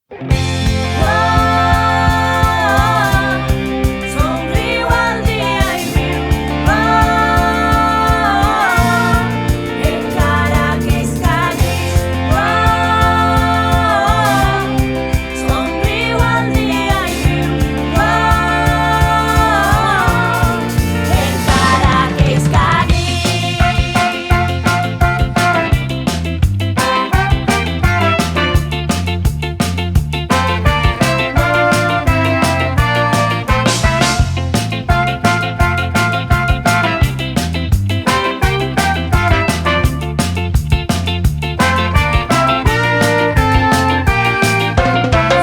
Somriu al dia i viu, encara que és gris. Somriu al dia i viu, encara que és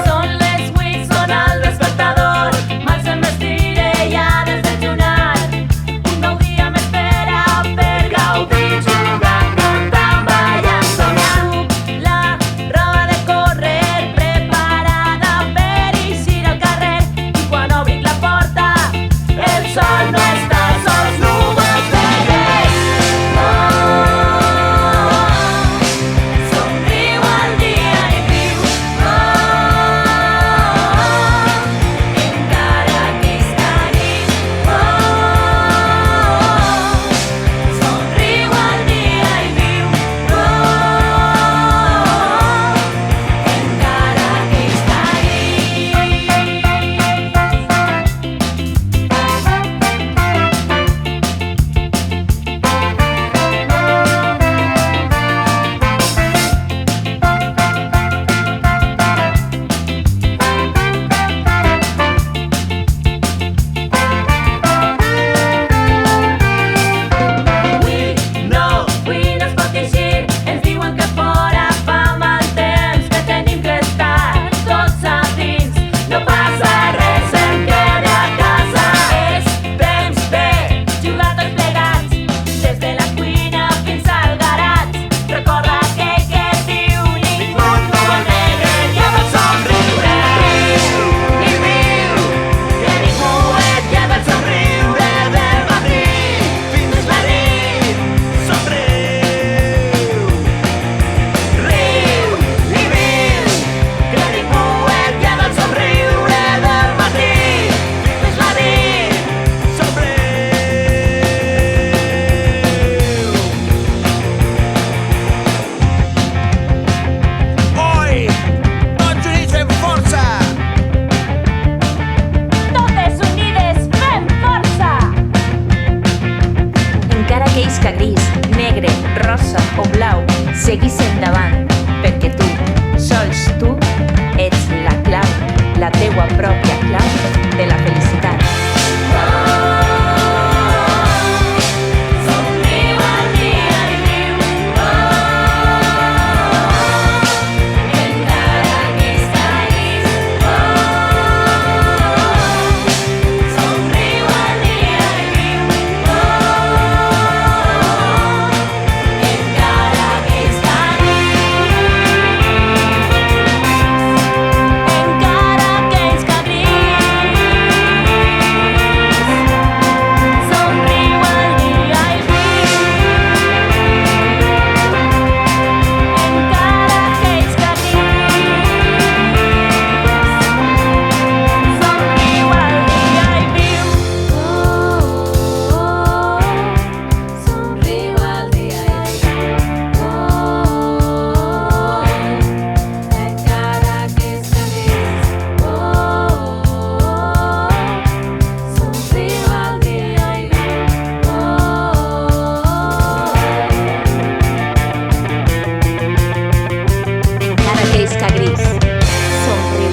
Són les 8, sona el despertador, m'alcem vestiré ja des de junat. Un nou dia m'espera per gaudir, jugant, cantant, ballant, somiant. La roba de córrer preparada per eixir al carrer, i quan obric la porta el sol no està, sols núvols verdes. Somriu al dia i viu, encara que és gris. Somriu al dia i viu, encara que és Avui no es pot llegir, ens diuen que fora fa mal temps, que tenim que estar tots a dins. No passa res, em quede a casa. És temps de jugar tots plegats, des de la cuina fins al garatge. Recorda aquell que es diu ningú no negre, i ha de somriure. I viu, que ningú et ha de somriure del matí fins la nit. Somriu, riu i viu, que ningú et ha de somriure del matí fins la nit. Oi! Tots units fem força! Totes unides fem força! Encara que isca gris, negre, rosa o blau, seguís endavant, perquè tu, sols tu, ets la clau, la teua pròpia clau de la felicitat. Somriu al dia i viu, encara que és gris. Somriu al dia i viu, encara que és encara que és somriu al dia i viu, encara que és somriu al dia i viu, somriu al dia i viu, encara que és somriu al dia i viu, Encara que isca gris, somriu.